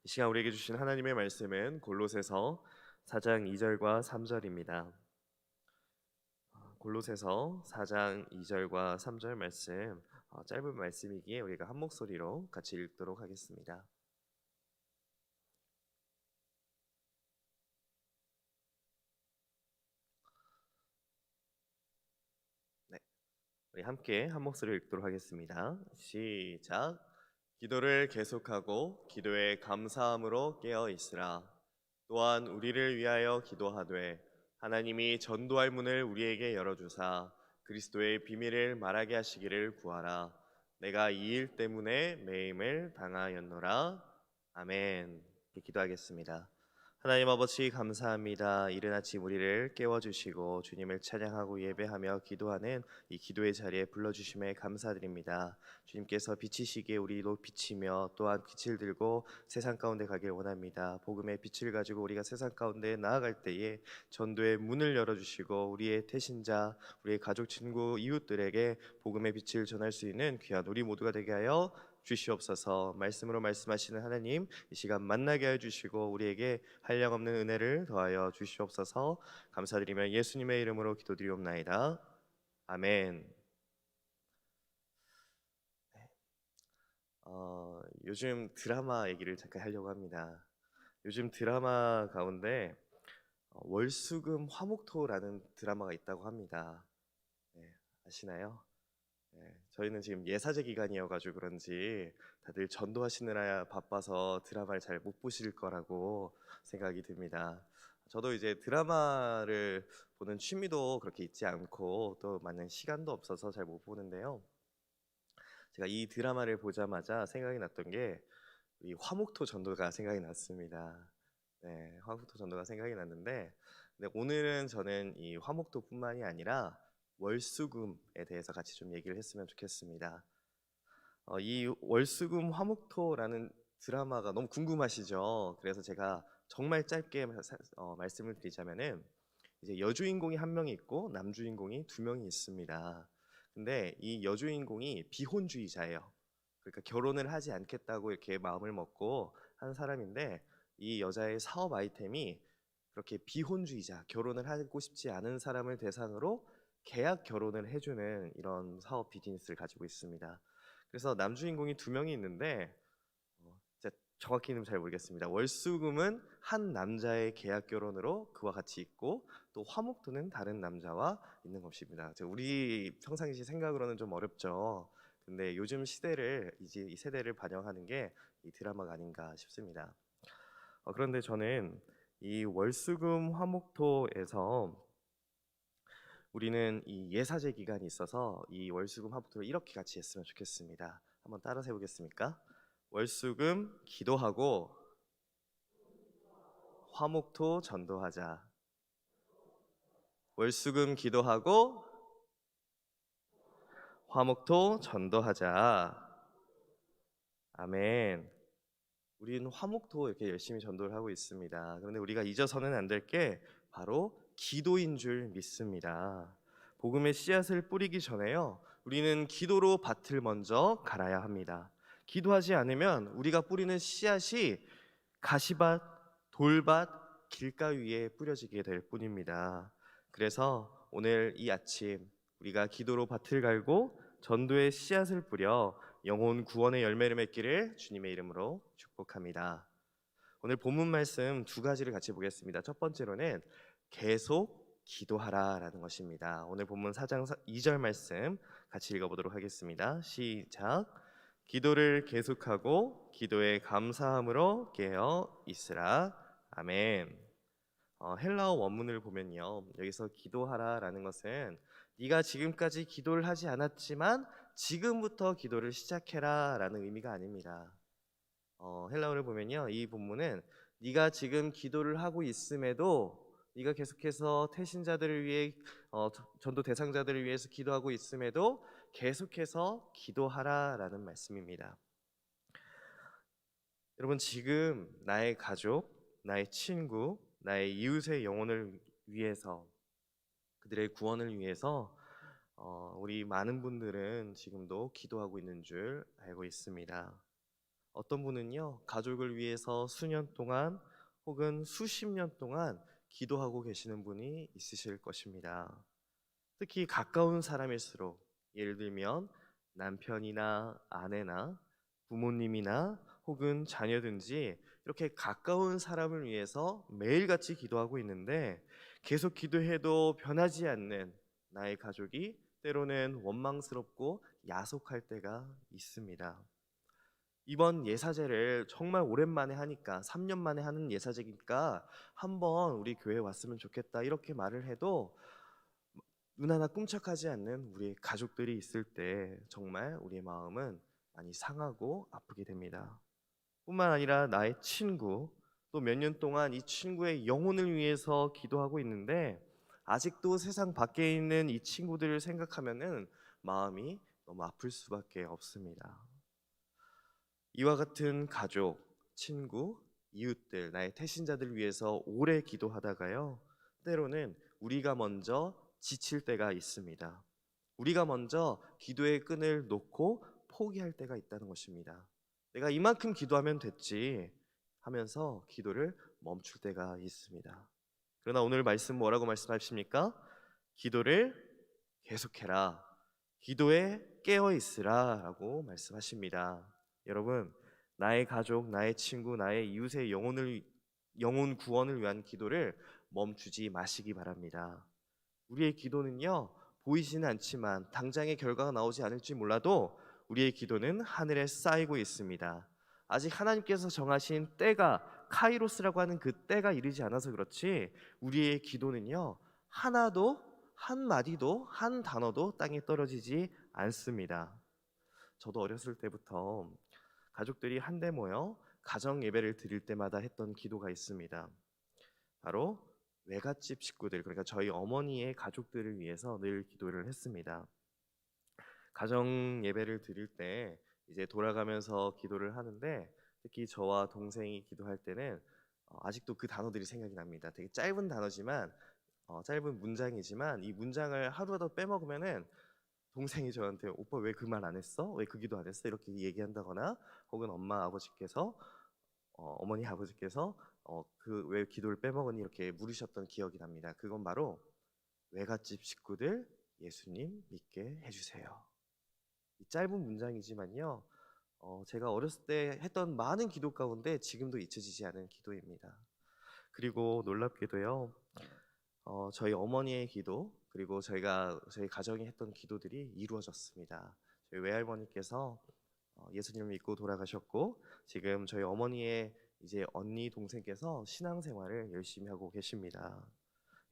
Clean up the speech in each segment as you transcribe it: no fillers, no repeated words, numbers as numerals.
이 시간 우리에게 주신 하나님의 말씀은 골로새서 4장 2절과 3절입니다. 골로새서 4장 2절과 3절 말씀, 짧은 말씀이기에 우리가 한 목소리로 같이 읽도록 하겠습니다. 네, 우리 함께 한 목소리로 읽도록 하겠습니다. 시작. 기도를 계속하고 기도에 감사함으로 깨어 있으라. 또한 우리를 위하여 기도하되 하나님이 전도할 문을 우리에게 열어주사 그리스도의 비밀을 말하게 하시기를 구하라. 내가 이 일 때문에 매임을 당하였노라. 아멘. 이렇게 기도하겠습니다. 하나님 아버지 감사합니다. 이른 아침 우리를 깨워주시고 주님을 찬양하고 예배하며 기도하는 이 기도의 자리에 불러주심에 감사드립니다. 주님께서 비치시기에 우리도 비치며 또한 빛을 들고 세상 가운데 가길 원합니다. 복음의 빛을 가지고 우리가 세상 가운데 나아갈 때에 전도의 문을 열어주시고 우리의 태신자, 우리의 가족, 친구, 이웃들에게 복음의 빛을 전할 수 있는 귀한 우리 모두가 되게 하여 주시옵소서. 말씀으로 말씀하시는 하나님, 이 시간 만나게 해 주시고 우리에게 한량없는 은혜를 더하여 주시옵소서. 감사드리며 예수님의 이름으로 기도드리옵나이다. 아멘. 요즘 드라마 얘기를 잠깐 하려고 합니다. 요즘 드라마 가운데 월수금 화목토라는 드라마가 있다고 합니다. 네, 아시나요? 네, 저희는 지금 예사제 기간이어가지고 그런지 다들 전도하시느라 바빠서 드라마를 잘 못 보실 거라고 생각이 듭니다. 저도 이제 드라마를 보는 취미도 그렇게 있지 않고 또 많은 시간도 없어서 잘 못 보는데요. 제가 이 드라마를 보자마자 생각이 났던 게 이 화목토 전도가 생각이 났습니다. 네, 화목토 전도가 생각이 났는데, 근데 오늘은 저는 이 화목토뿐만이 아니라 월수금에 대해서 같이 좀 얘기를 했으면 좋겠습니다. 이 월수금 화목토라는 드라마가 너무 궁금하시죠? 그래서 제가 정말 짧게 말씀을 드리자면은 이제 여주인공이 한 명이 있고 남주인공이 두 명이 있습니다. 근데 이 여주인공이 비혼주의자예요. 그러니까 결혼을 하지 않겠다고 이렇게 마음을 먹고 한 사람인데 이 여자의 사업 아이템이 그렇게 비혼주의자, 결혼을 하고 싶지 않은 사람을 대상으로 계약 결혼을 해주는 이런 사업 비즈니스를 가지고 있습니다. 그래서 남주인공이 두 명이 있는데 진짜 정확히는 잘 모르겠습니다. 월수금은 한 남자의 계약 결혼으로 그와 같이 있고 또 화목토는 다른 남자와 있는 것입니다. 우리 평상시 생각으로는 좀 어렵죠. 근데 요즘 시대를 이제 이 세대를 반영하는 게 이 드라마가 아닌가 싶습니다. 그런데 저는 이 월수금 화목토에서 우리는 이 예사제 기간이 있어서 이 월수금 화목토를 이렇게 같이 했으면 좋겠습니다. 한번 따라서 해보겠습니까? 월수금 기도하고 화목토 전도하자. 월수금 기도하고 화목토 전도하자. 아멘. 우리는 화목토 이렇게 열심히 전도를 하고 있습니다. 그런데 우리가 잊어서는 안 될 게 바로 기도인 줄 믿습니다. 복음의 씨앗을 뿌리기 전에요, 우리는 기도로 밭을 먼저 갈아야 합니다. 기도하지 않으면 우리가 뿌리는 씨앗이 가시밭, 돌밭, 길가 위에 뿌려지게 될 뿐입니다. 그래서 오늘 이 아침 우리가 기도로 밭을 갈고 전도의 씨앗을 뿌려 영혼 구원의 열매를 맺기를 주님의 이름으로 축복합니다. 오늘 본문 말씀 두 가지를 같이 보겠습니다. 첫 번째로는 계속 기도하라라는 것입니다. 오늘 본문 4장 2절 말씀 같이 읽어보도록 하겠습니다. 시작. 기도를 계속하고 기도에 감사함으로 깨어 있으라. 아멘. 헬라어 원문을 보면요, 여기서 기도하라라는 것은 네가 지금까지 기도를 하지 않았지만 지금부터 기도를 시작해라라는 의미가 아닙니다. 헬라어를 보면요, 이 본문은 네가 지금 기도를 하고 있음에도, 네가 계속해서 태신자들을 위해 전도 대상자들을 위해서 기도하고 있음에도 계속해서 기도하라라는 말씀입니다. 여러분, 지금 나의 가족, 나의 친구, 나의 이웃의 영혼을 위해서, 그들의 구원을 위해서 우리 많은 분들은 지금도 기도하고 있는 줄 알고 있습니다. 어떤 분은요, 가족을 위해서 수년 동안 혹은 수십 년 동안 기도하고 계시는 분이 있으실 것입니다. 특히 가까운 사람일수록, 예를 들면 남편이나 아내나 부모님이나 혹은 자녀든지 이렇게 가까운 사람을 위해서 매일같이 기도하고 있는데, 계속 기도해도 변하지 않는 나의 가족이 때로는 원망스럽고 야속할 때가 있습니다. 이번 예사제를 정말 오랜만에 하니까, 3년 만에 하는 예사제니까 한번 우리 교회에 왔으면 좋겠다 이렇게 말을 해도 눈 하나 꿈쩍하지 않는 우리의 가족들이 있을 때 정말 우리의 마음은 많이 상하고 아프게 됩니다. 뿐만 아니라 나의 친구, 또 몇 년 동안 이 친구의 영혼을 위해서 기도하고 있는데 아직도 세상 밖에 있는 이 친구들을 생각하면은 마음이 너무 아플 수밖에 없습니다. 이와 같은 가족, 친구, 이웃들, 나의 태신자들을 위해서 오래 기도하다가요, 때로는 우리가 먼저 지칠 때가 있습니다. 우리가 먼저 기도의 끈을 놓고 포기할 때가 있다는 것입니다. 내가 이만큼 기도하면 됐지 하면서 기도를 멈출 때가 있습니다. 그러나 오늘 말씀 뭐라고 말씀하십니까? 기도를 계속해라. 기도에 깨어 있으라 라고 말씀하십니다. 여러분, 나의 가족, 나의 친구, 나의 이웃의 영혼 구원을 위한 기도를 멈추지 마시기 바랍니다. 우리의 기도는요, 보이지는 않지만 당장의 결과가 나오지 않을지 몰라도 우리의 기도는 하늘에 쌓이고 있습니다. 아직 하나님께서 정하신 때가, 카이로스라고 하는 그 때가 이르지 않아서 그렇지, 우리의 기도는요, 하나도, 한 마디도, 한 단어도 땅에 떨어지지 않습니다. 저도 어렸을 때부터 가족들이 한데 모여 가정 예배를 드릴 때마다 했던 기도가 있습니다. 바로 외갓집 식구들, 그러니까 저희 어머니의 가족들을 위해서 늘 기도를 했습니다. 가정 예배를 드릴 때 이제 돌아가면서 기도를 하는데, 특히 저와 동생이 기도할 때는 아직도 그 단어들이 생각이 납니다. 되게 짧은 단어지만, 짧은 문장이지만 이 문장을 하루라도 빼먹으면은 동생이 저한테 오빠 왜 그 말 안 했어? 왜 그 기도 안 했어? 이렇게 얘기한다거나, 혹은 엄마 아버지께서 어머니 아버지께서 그 왜 기도를 빼먹으니 이렇게 물으셨던 기억이 납니다. 그건 바로 외갓집 식구들 예수님 믿게 해주세요. 이 짧은 문장이지만요, 제가 어렸을 때 했던 많은 기도 가운데 지금도 잊혀지지 않은 기도입니다. 그리고 놀랍게도요, 저희 어머니의 기도, 그리고 저희 가정이 했던 기도들이 이루어졌습니다. 저희 외할머니께서 예수님을 믿고 돌아가셨고, 지금 저희 어머니의 이제 언니 동생께서 신앙생활을 열심히 하고 계십니다.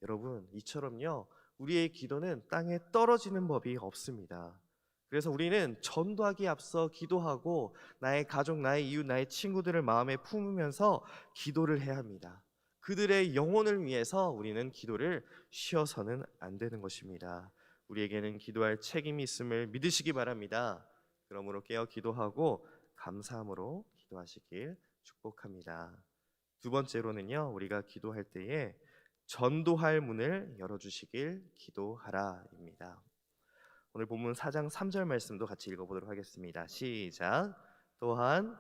여러분, 이처럼요, 우리의 기도는 땅에 떨어지는 법이 없습니다. 그래서 우리는 전도하기에 앞서 기도하고 나의 가족, 나의 이웃, 나의 친구들을 마음에 품으면서 기도를 해야 합니다. 그들의 영혼을 위해서 우리는 기도를 쉬어서는 안 되는 것입니다. 우리에게는 기도할 책임이 있음을 믿으시기 바랍니다. 그러므로 깨어 기도하고 감사함으로 기도하시길 축복합니다. 두 번째로는요, 우리가 기도할 때에 전도할 문을 열어주시길 기도하라입니다. 오늘 본문 4장 3절 말씀도 같이 읽어보도록 하겠습니다. 시작. 또한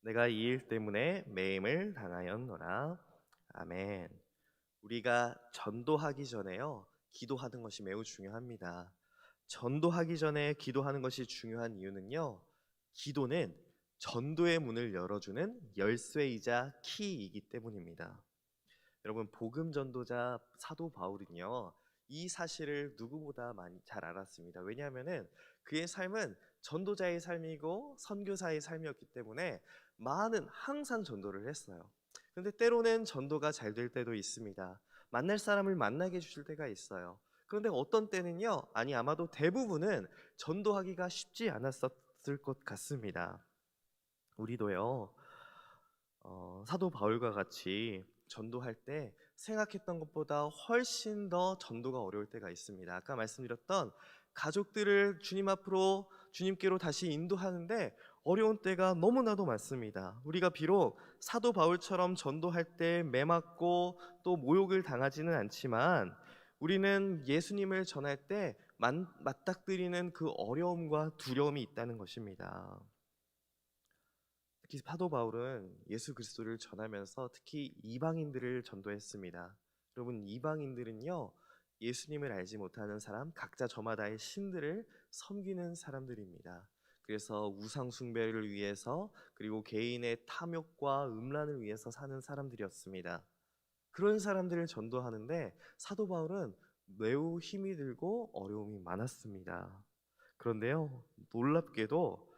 내가 이 일 때문에 매임을 당하였노라. 아멘. 우리가 전도하기 전에요, 기도하는 것이 매우 중요합니다. 전도하기 전에 기도하는 것이 중요한 이유는요, 기도는 전도의 문을 열어주는 열쇠이자 키이기 때문입니다. 여러분, 복음 전도자 사도 바울은요, 이 사실을 누구보다 많이 잘 알았습니다. 왜냐하면은 그의 삶은 전도자의 삶이고 선교사의 삶이었기 때문에 항상 전도를 했어요. 그런데 때로는 전도가 잘 될 때도 있습니다. 만날 사람을 만나게 해주실 때가 있어요. 그런데 어떤 때는요, 아마도 대부분은 전도하기가 쉽지 않았을 것 같습니다. 우리도요, 사도 바울과 같이 전도할 때 생각했던 것보다 훨씬 더 전도가 어려울 때가 있습니다. 아까 말씀드렸던 가족들을 주님께로 다시 인도하는데 어려운 때가 너무나도 많습니다. 우리가 비록 사도 바울처럼 전도할 때 매맞고 또 모욕을 당하지는 않지만 우리는 예수님을 전할 때 맞닥뜨리는 그 어려움과 두려움이 있다는 것입니다. 특히 사도 바울은 예수 그리스도를 전하면서 특히 이방인들을 전도했습니다. 여러분, 이방인들은요, 예수님을 알지 못하는 사람, 각자 저마다의 신들을 섬기는 사람들입니다. 그래서 우상 숭배를 위해서, 그리고 개인의 탐욕과 음란을 위해서 사는 사람들이었습니다. 그런 사람들을 전도하는데 사도 바울은 매우 힘이 들고 어려움이 많았습니다. 그런데요, 놀랍게도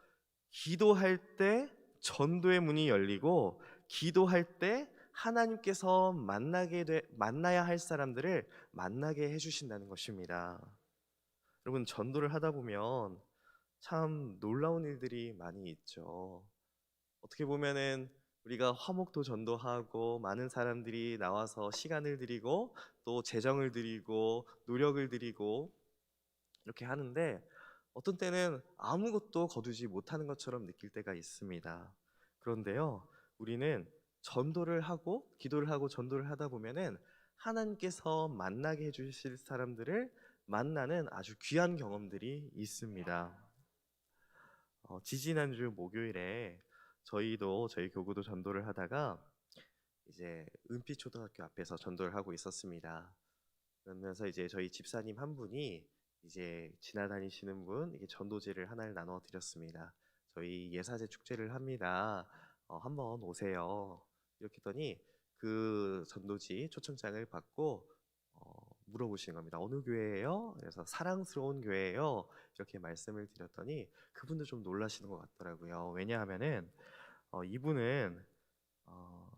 기도할 때 전도의 문이 열리고, 기도할 때 하나님께서 만나야 할 사람들을 만나게 해주신다는 것입니다. 여러분, 전도를 하다 보면 참 놀라운 일들이 많이 있죠. 어떻게 보면은 우리가 화목도 전도하고 많은 사람들이 나와서 시간을 들이고 또 재정을 들이고 노력을 들이고 이렇게 하는데, 어떤 때는 아무것도 거두지 못하는 것처럼 느낄 때가 있습니다. 그런데요, 우리는 전도를 하고 기도를 하고 전도를 하다 보면은 하나님께서 만나게 해주실 사람들을 만나는 아주 귀한 경험들이 있습니다. 지지난주 목요일에 저희 교구도 전도를 하다가 이제 은빛초등학교 앞에서 전도를 하고 있었습니다. 그러면서 이제 저희 집사님 한 분이 이제 지나다니시는 분 이게 전도지를 하나를 나눠 드렸습니다. 저희 예사제 축제를 합니다. 한번 오세요. 이렇게 했더니 그 전도지 초청장을 받고 물어보시는 겁니다. 어느 교회예요? 그래서 사랑스러운 교회예요. 이렇게 말씀을 드렸더니 그분도 좀 놀라시는 것 같더라고요. 왜냐하면은 이분은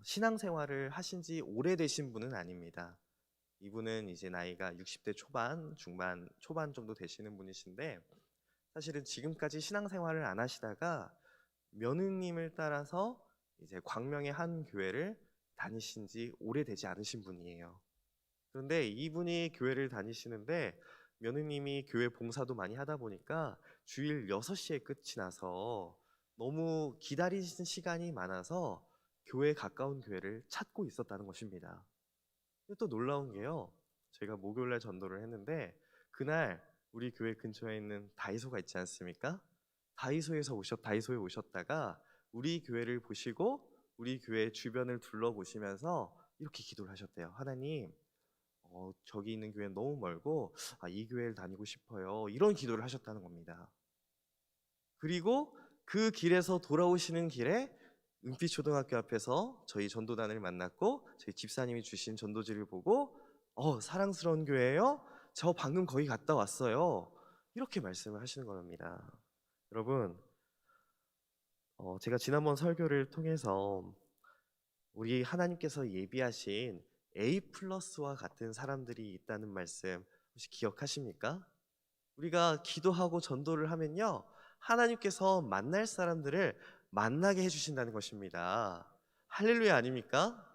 신앙생활을 하신 지 오래되신 분은 아닙니다. 이분은 이제 나이가 60대 초반, 중반, 초반 정도 되시는 분이신데, 사실은 지금까지 신앙생활을 안 하시다가 며느님을 따라서 이제 광명의 한 교회를 다니신 지 오래되지 않으신 분이에요. 그런데 이분이 교회를 다니시는데 며느님이 교회 봉사도 많이 하다 보니까 주일 6시에 끝이 나서 너무 기다리시는 시간이 많아서 교회에 가까운 교회를 찾고 있었다는 것입니다. 근데 또 놀라운 게요, 제가 목요일날 전도를 했는데 그날 우리 교회 근처에 있는 다이소가 있지 않습니까? 다이소에 오셨다가 우리 교회를 보시고 우리 교회 주변을 둘러보시면서 이렇게 기도를 하셨대요. 하나님, 저기 있는 교회는 너무 멀고 이 교회를 다니고 싶어요. 이런 기도를 하셨다는 겁니다. 그리고 그 길에서 돌아오시는 길에 은빛초등학교 앞에서 저희 전도단을 만났고 저희 집사님이 주신 전도지를 보고 사랑스러운 교회예요? 저 방금 거기 갔다 왔어요. 이렇게 말씀을 하시는 겁니다. 여러분, 제가 지난번 설교를 통해서 우리 하나님께서 예비하신 A 플러스와 같은 사람들이 있다는 말씀 혹시 기억하십니까? 우리가 기도하고 전도를 하면요, 하나님께서 만날 사람들을 만나게 해주신다는 것입니다. 할렐루야 아닙니까?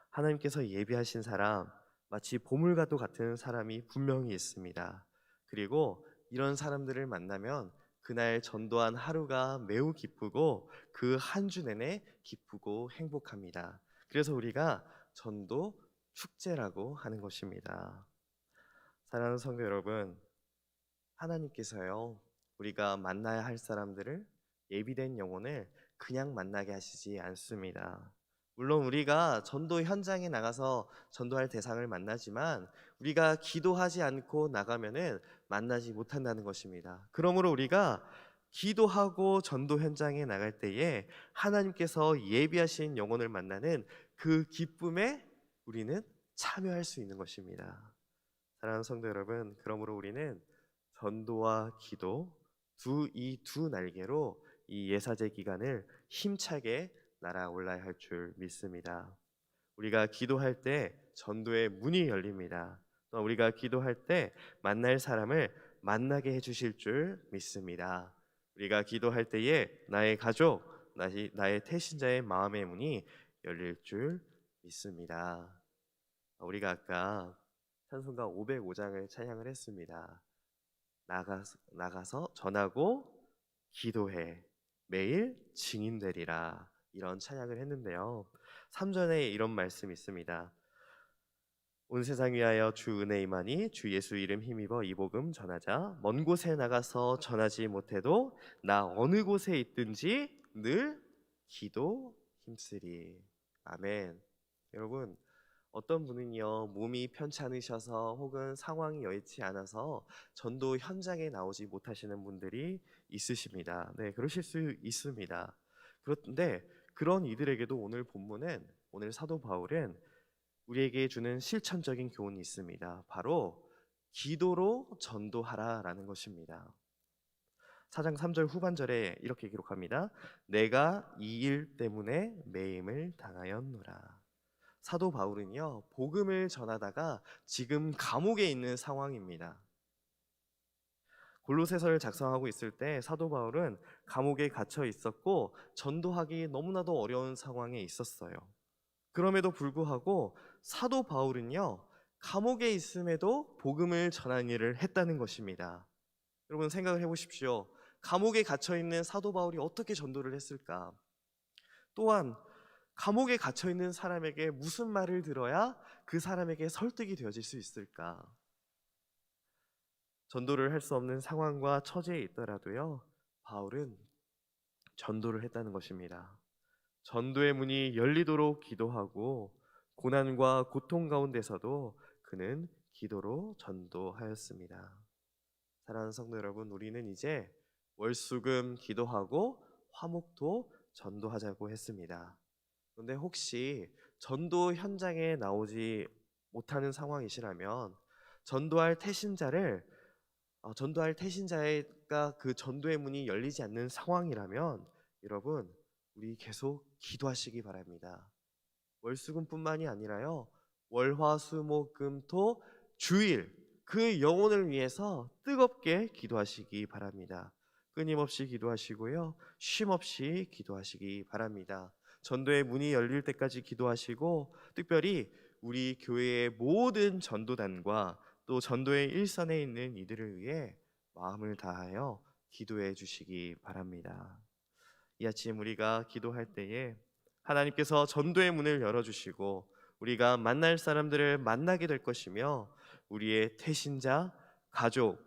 하나님께서 예비하신 사람, 마치 보물과도 같은 사람이 분명히 있습니다. 그리고 이런 사람들을 만나면 그날 전도한 하루가 매우 기쁘고 그 한 주 내내 기쁘고 행복합니다. 그래서 우리가 전도 축제라고 하는 것입니다. 사랑하는 성도 여러분, 하나님께서요, 우리가 만나야 할 사람들을, 예비된 영혼을 그냥 만나게 하시지 않습니다. 물론 우리가 전도 현장에 나가서 전도할 대상을 만나지만 우리가 기도하지 않고 나가면은 만나지 못한다는 것입니다. 그러므로 우리가 기도하고 전도 현장에 나갈 때에 하나님께서 예비하신 영혼을 만나는 그 기쁨에 우리는 참여할 수 있는 것입니다. 사랑하는 성도 여러분, 그러므로 우리는 전도와 기도 이 두 날개로 이 예사제 기간을 힘차게 날아올라야 할 줄 믿습니다. 우리가 기도할 때 전도의 문이 열립니다. 또 우리가 기도할 때 만날 사람을 만나게 해주실 줄 믿습니다. 우리가 기도할 때에 나의 가족, 나의 태신자의 마음의 문이 열릴 줄 믿습니다. 우리가 아까 찬송가 505장을 찬양을 했습니다. 나가서 전하고 기도해 매일 증인되리라, 이런 찬양을 했는데요. 3절에 이런 말씀이 있습니다. 온 세상 위하여 주 은혜 임하니 주 예수 이름 힘입어 이 복음 전하자. 먼 곳에 나가서 전하지 못해도 나 어느 곳에 있든지 늘 기도 힘쓰리. 아멘. 여러분, 어떤 분은요 몸이 편찮으셔서 혹은 상황이 여의치 않아서 전도 현장에 나오지 못하시는 분들이 있으십니다. 네, 그러실 수 있습니다. 그런데 그런 이들에게도 오늘 사도 바울은 우리에게 주는 실천적인 교훈이 있습니다. 바로 기도로 전도하라라는 것입니다. 4장 3절 후반절에 이렇게 기록합니다. 내가 이 일 때문에 매임을 당하였노라. 사도 바울은요 복음을 전하다가 지금 감옥에 있는 상황입니다. 골로새서를 작성하고 있을 때 사도 바울은 감옥에 갇혀 있었고 전도하기 너무나도 어려운 상황에 있었어요. 그럼에도 불구하고 사도 바울은요 감옥에 있음에도 복음을 전하는 일을 했다는 것입니다. 여러분 생각을 해보십시오. 감옥에 갇혀 있는 사도 바울이 어떻게 전도를 했을까? 또한 감옥에 갇혀 있는 사람에게 무슨 말을 들어야 그 사람에게 설득이 되어질 수 있을까? 전도를 할 수 없는 상황과 처지에 있더라도요 바울은 전도를 했다는 것입니다. 전도의 문이 열리도록 기도하고 고난과 고통 가운데서도 그는 기도로 전도하였습니다. 사랑하는 성도 여러분, 우리는 이제 월수금 기도하고 화목도 전도하자고 했습니다. 그런데 혹시 전도 현장에 나오지 못하는 상황이시라면 전도할 태신자가 그 전도의 문이 열리지 않는 상황이라면 여러분 우리 계속 기도하시기 바랍니다. 월수금뿐만이 아니라요 월화수목금토 주일 그 영혼을 위해서 뜨겁게 기도하시기 바랍니다. 끊임없이 기도하시고요 쉼없이 기도하시기 바랍니다. 전도의 문이 열릴 때까지 기도하시고 특별히 우리 교회의 모든 전도단과 또 전도의 일선에 있는 이들을 위해 마음을 다하여 기도해 주시기 바랍니다. 이 아침 우리가 기도할 때에 하나님께서 전도의 문을 열어주시고 우리가 만날 사람들을 만나게 될 것이며 우리의 태신자, 가족,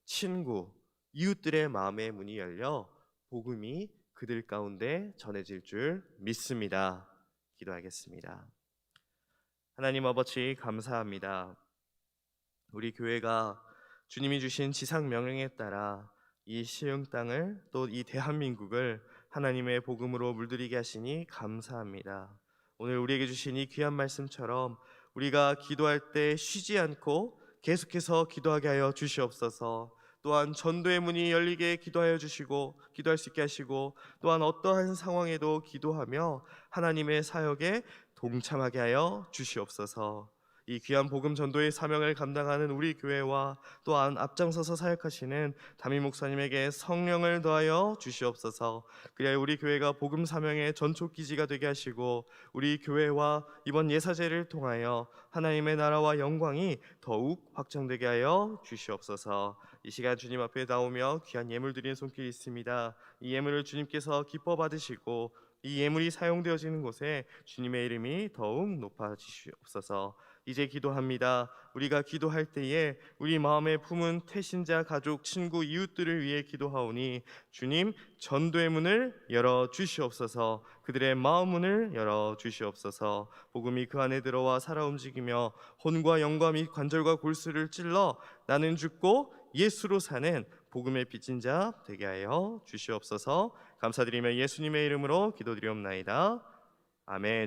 친구, 이웃들의 마음의 문이 열려 복음이 그들 가운데 전해질 줄 믿습니다. 기도하겠습니다. 하나님 아버지 감사합니다. 우리 교회가 주님이 주신 지상 명령에 따라 이 시흥 땅을 또 이 대한민국을 하나님의 복음으로 물들이게 하시니 감사합니다. 오늘 우리에게 주신 이 귀한 말씀처럼 우리가 기도할 때 쉬지 않고 계속해서 기도하게 하여 주시옵소서. 또한 전도의 문이 열리게 기도하여 주시고 기도할 수 있게 하시고 또한 어떠한 상황에도 기도하며 하나님의 사역에 동참하게 하여 주시옵소서. 이 귀한 복음 전도의 사명을 감당하는 우리 교회와 또한 앞장서서 사역하시는 담임 목사님에게 성령을 더하여 주시옵소서. 그리하여 우리 교회가 복음 사명의 전초 기지가 되게 하시고 우리 교회와 이번 예사제를 통하여 하나님의 나라와 영광이 더욱 확장되게 하여 주시옵소서. 이 시간 주님 앞에 나오며 귀한 예물 드리는 손길이 있습니다. 이 예물을 주님께서 기뻐 받으시고 이 예물이 사용되어지는 곳에 주님의 이름이 더욱 높아지시옵소서. 이제 기도합니다. 우리가 기도할 때에 우리 마음에 품은 태신자, 가족, 친구, 이웃들을 위해 기도하오니 주님 전도의 문을 열어 주시옵소서. 그들의 마음 문을 열어 주시옵소서. 복음이 그 안에 들어와 살아 움직이며 혼과 영과 및 관절과 골수를 찔러 나는 죽고 예수로 사는 복음의 빚진 자 되게 하여 주시옵소서. 감사드리며 예수님의 이름으로 기도드리옵나이다. 아멘.